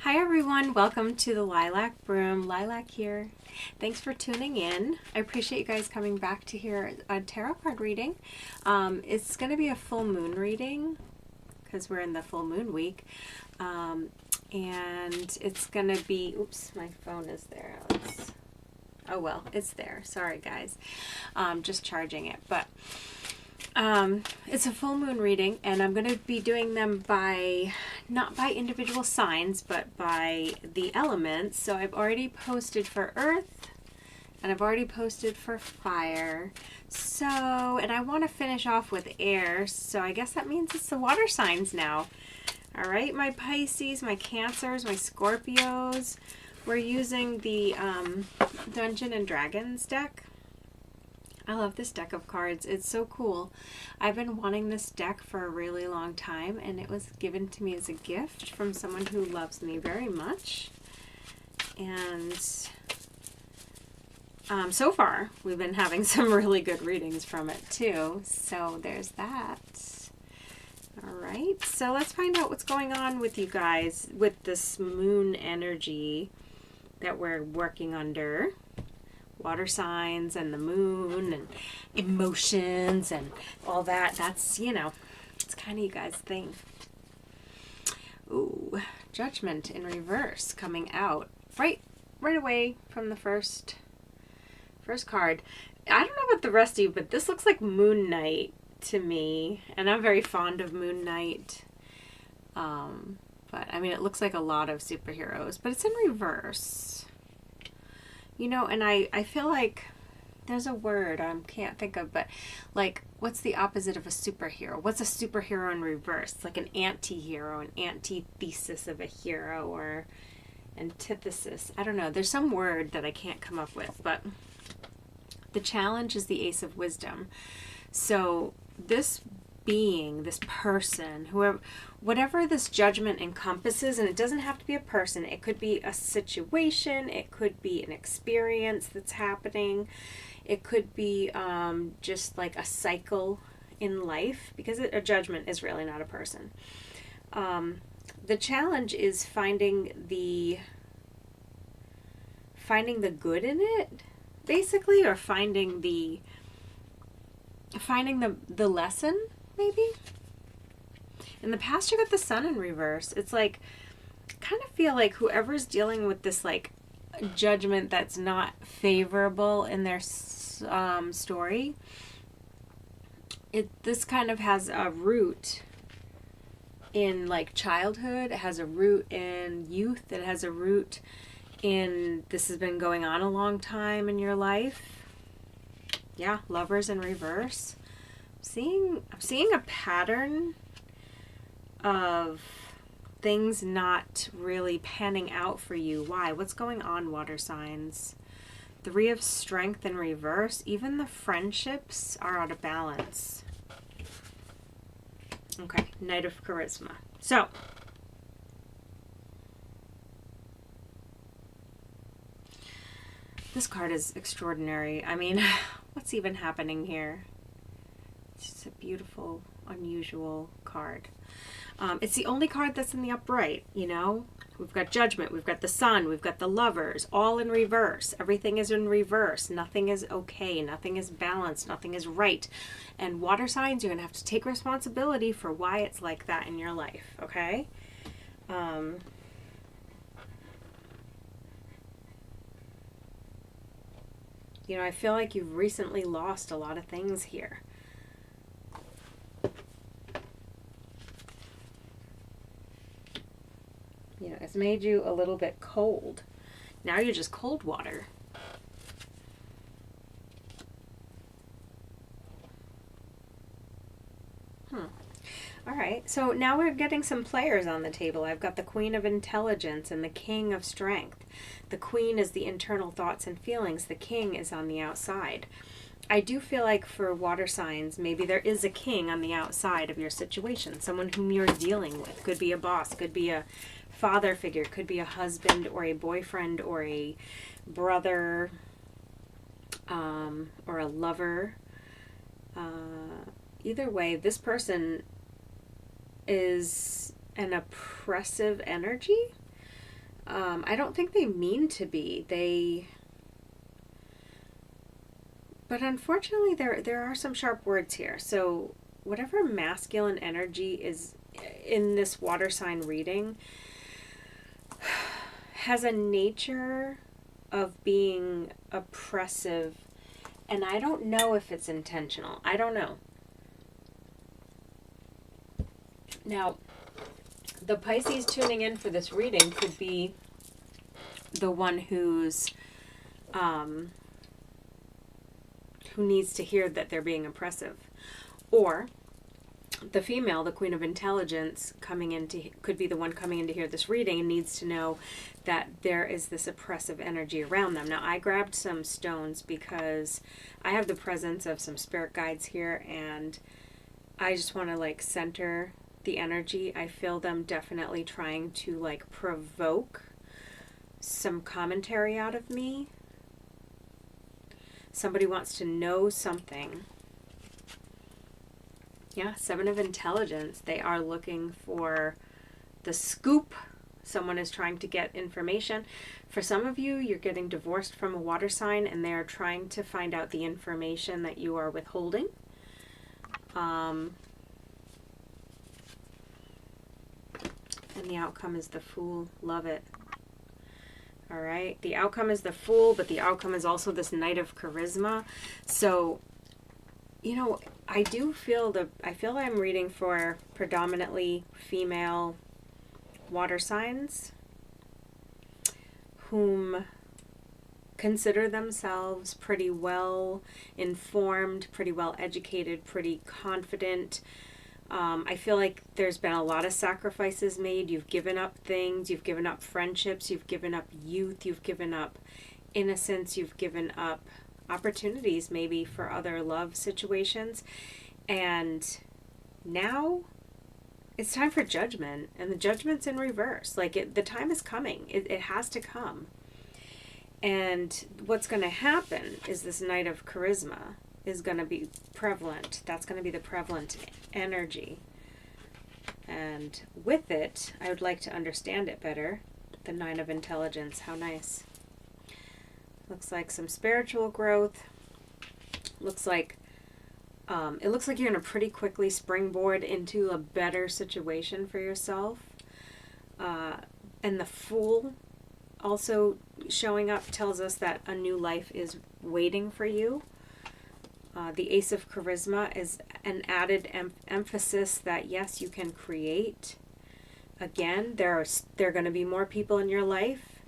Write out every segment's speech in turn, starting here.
Hi everyone, welcome to the Lilac Room. Lilac here. Thanks for tuning in. I appreciate you guys coming back to hear a tarot card reading. It's going to be a full moon reading because we're in the full moon week. And it's going to be, oops, my phone is there. Oh well, it's there. Sorry guys. Just charging it. But it's a full moon reading, and I'm going to be doing them not by individual signs, but by the elements. So I've already posted for earth, and I've already posted for fire. And I want to finish off with air, so I guess that means it's the water signs now. All right, my Pisces, my Cancers, my Scorpios. We're using the Dungeons and Dragons deck. I love this deck of cards. It's so cool. I've been wanting this deck for a really long time, and it was given to me as a gift from someone who loves me very much. And so far, we've been having some really good readings from it too. So there's that. All right, so let's find out what's going on with you guys with this moon energy that we're working under. Water signs and the moon and emotions and all that. That's, it's kind of you guys' thing. Ooh, Judgment in reverse coming out right away from the first card. I don't know about the rest of you, but this looks like Moon Knight to me, and I'm very fond of Moon Knight. But I mean, it looks like a lot of superheroes, but it's in reverse. And I feel like there's a word I can't think of, but like, what's the opposite of a superhero? What's a superhero in reverse? It's like an anti-hero, an antithesis of a hero, or antithesis. I don't know. There's some word that I can't come up with, but the challenge is the Ace of Wisdom. So this being, this person, whatever this judgment encompasses, and it doesn't have to be a person, it could be a situation, it could be an experience that's happening, it could be just like a cycle in life, because a judgment is really not a person. The challenge is finding the good in it, basically, or finding the lesson, maybe. In the past, you got the Sun in reverse. It's like, I kind of feel like whoever's dealing with this like judgment that's not favorable in their story, this kind of has a root in like childhood. It has a root in youth. It has a root in this has been going on a long time in your life. Yeah, Lovers in reverse. I'm seeing a pattern of things not really panning out for you. Why? What's going on, water signs? Three of Strength in reverse. Even the friendships are out of balance. Okay, Knight of Charisma. So, this card is extraordinary. I mean, what's even happening here? It's just a beautiful, unusual card. It's the only card that's in the upright, We've got Judgment, we've got the Sun, we've got the Lovers, all in reverse. Everything is in reverse. Nothing is okay. Nothing is balanced. Nothing is right. And water signs, you're going to have to take responsibility for why it's like that in your life, okay? I feel like you've recently lost a lot of things here. It's made you a little bit cold. Now you're just cold water. All right, so now we're getting some players on the table. I've got the Queen of Intelligence and the King of Strength. The Queen is the internal thoughts and feelings. The King is on the outside. I do feel like for water signs, maybe there is a king on the outside of your situation, someone whom you're dealing with. Could be a boss, could be a father figure, could be a husband or a boyfriend or a brother, or a lover. Either way, this person is an oppressive energy. I don't think they mean to be. But unfortunately, there are some sharp words here. So whatever masculine energy is in this water sign reading has a nature of being oppressive, and I don't know if it's intentional. I don't know. Now, the Pisces tuning in for this reading could be the one who's who needs to hear that they're being oppressive, or the female, the Queen of Intelligence, could be the one coming in to hear this reading and needs to know that there is this oppressive energy around them. Now, I grabbed some stones because I have the presence of some spirit guides here, and I just want to like center the energy. I feel them definitely trying to like provoke some commentary out of me. Somebody wants to know something. Yeah, Seven of Intelligence. They are looking for the scoop. Someone is trying to get information. For some of you, you're getting divorced from a water sign and they're trying to find out the information that you are withholding. And the outcome is the Fool. Love it. All right. The outcome is the Fool, but the outcome is also this Knight of Charisma. So, you know, I feel I'm reading for predominantly female water signs whom consider themselves pretty well informed, pretty well educated, pretty confident. I feel like there's been a lot of sacrifices made. You've given up things, you've given up friendships, you've given up youth, you've given up innocence, you've given up opportunities maybe for other love situations. And now it's time for judgment, and the judgment's in reverse. Like the time is coming. It has to come. And what's going to happen is this Knight of Charisma is going to be prevalent. That's going to be the prevalent energy. And with it, I would like to understand it better. The Nine of Intelligence. How nice. Looks like some spiritual growth. Looks like it looks like you're going to pretty quickly springboard into a better situation for yourself. And the Fool also showing up tells us that a new life is waiting for you. The Ace of Charisma is an added emphasis that, yes, you can create. Again, there are going to be more people in your life.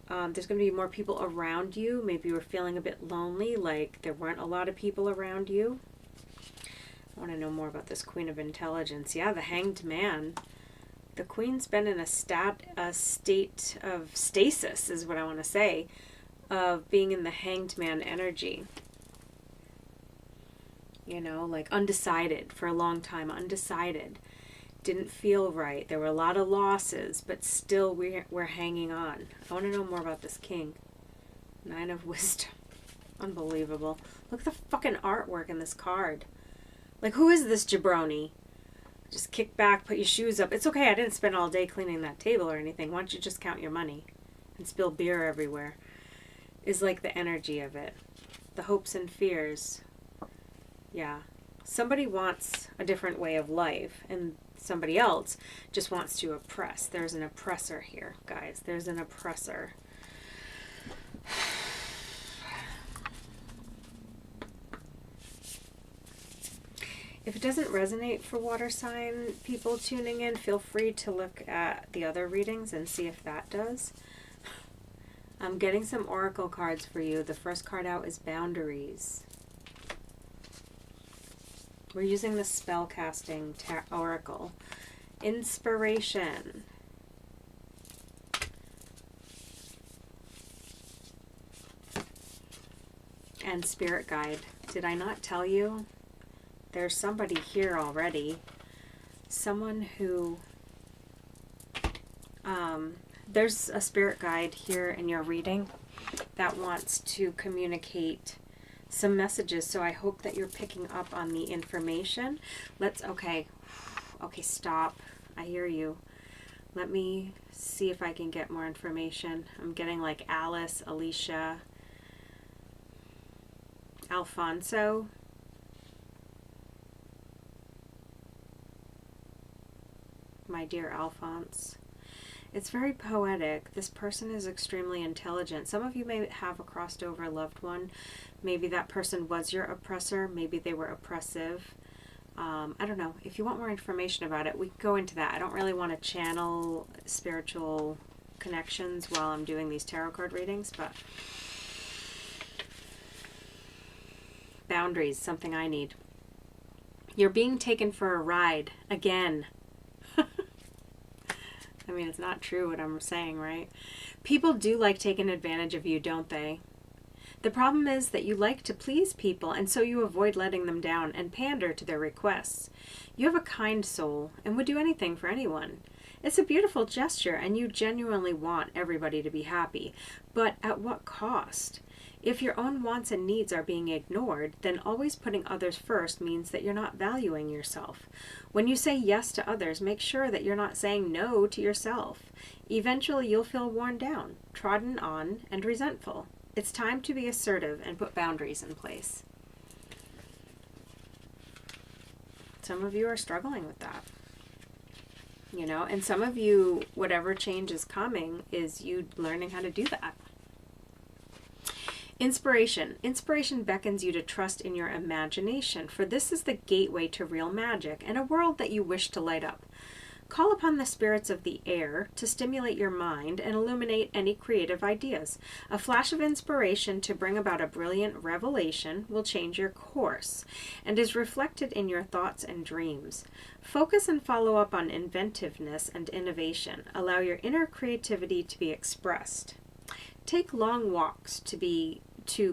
There's going to be more people around you. Maybe you were feeling a bit lonely, like there weren't a lot of people around you. I want to know more about this Queen of Intelligence. Yeah, the Hanged Man. The Queen's been in a state of stasis, is what I want to say, of being in the Hanged Man energy. You know, like undecided for a long time, undecided. Didn't feel right. There were a lot of losses, but still we're hanging on. I want to know more about this King. Nine of Wisdom. Unbelievable. Look at the fucking artwork in this card. Like, who is this jabroni? Just kick back, put your shoes up. It's okay, I didn't spend all day cleaning that table or anything. Why don't you just count your money and spill beer everywhere? Is like the energy of it. The hopes and fears. Yeah. Somebody wants a different way of life, and somebody else just wants to oppress. There's an oppressor here, guys. There's an oppressor. If it doesn't resonate for water sign people tuning in, feel free to look at the other readings and see if that does. I'm getting some oracle cards for you. The first card out is Boundaries. We're using the spellcasting oracle. Inspiration. And Spirit Guide. Did I not tell you? There's somebody here already. Someone who... there's a spirit guide here in your reading that wants to communicate some messages, so I hope that you're picking up on the information. Okay, stop. I hear you. Let me see if I can get more information. I'm getting like Alice, Alicia, Alfonso. My dear Alphonse. It's very poetic. This person is extremely intelligent. Some of you may have a crossed over loved one. Maybe that person was your oppressor. Maybe they were oppressive. I don't know. If you want more information about it, we can go into that. I don't really want to channel spiritual connections while I'm doing these tarot card readings, but boundaries, something I need. You're being taken for a ride again. I mean, it's not true what I'm saying, right? People do like taking advantage of you, don't they? The problem is that you like to please people, and so you avoid letting them down and pander to their requests. You have a kind soul and would do anything for anyone. It's a beautiful gesture, and you genuinely want everybody to be happy. But at what cost? If your own wants and needs are being ignored, then always putting others first means that you're not valuing yourself. When you say yes to others, make sure that you're not saying no to yourself. Eventually, you'll feel worn down, trodden on, and resentful. It's time to be assertive and put boundaries in place. Some of you are struggling with that. You know, and some of you, whatever change is coming, is you learning how to do that. Inspiration. Inspiration beckons you to trust in your imagination, for this is the gateway to real magic and a world that you wish to light up. Call upon the spirits of the air to stimulate your mind and illuminate any creative ideas. A flash of inspiration to bring about a brilliant revelation will change your course and is reflected in your thoughts and dreams. Focus and follow up on inventiveness and innovation. Allow your inner creativity to be expressed. Take long walks to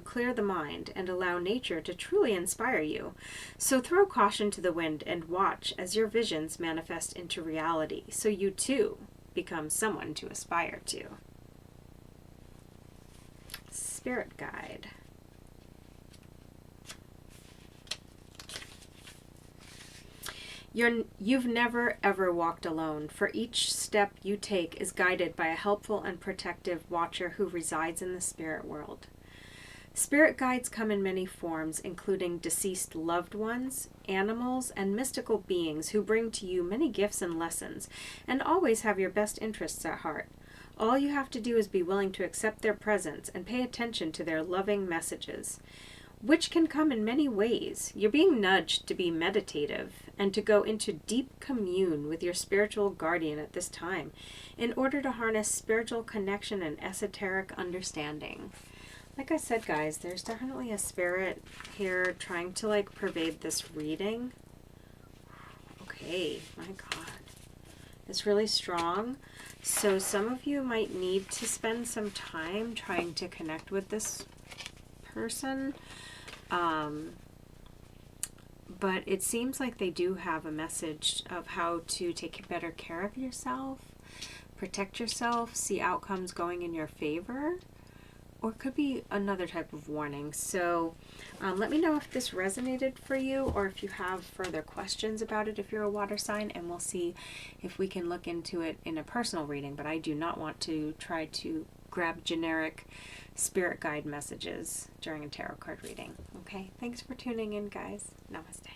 clear the mind and allow nature to truly inspire you. So throw caution to the wind and watch as your visions manifest into reality, so you too become someone to aspire to. Spirit guide. You've never ever walked alone, for each step you take is guided by a helpful and protective watcher who resides in the spirit world. Spirit guides come in many forms, including deceased loved ones, animals, and mystical beings who bring to you many gifts and lessons, and always have your best interests at heart. All you have to do is be willing to accept their presence and pay attention to their loving messages, which can come in many ways. You're being nudged to be meditative and to go into deep commune with your spiritual guardian at this time in order to harness spiritual connection and esoteric understanding. Like I said, guys, there's definitely a spirit here trying to like pervade this reading. Okay, my God. It's really strong. So some of you might need to spend some time trying to connect with this person. But it seems like they do have a message of how to take better care of yourself, protect yourself, see outcomes going in your favor. Or it could be another type of warning. So let me know if this resonated for you or if you have further questions about it if you're a water sign, and we'll see if we can look into it in a personal reading. But I do not want to try to grab generic spirit guide messages during a tarot card reading. Okay, thanks for tuning in, guys. Namaste.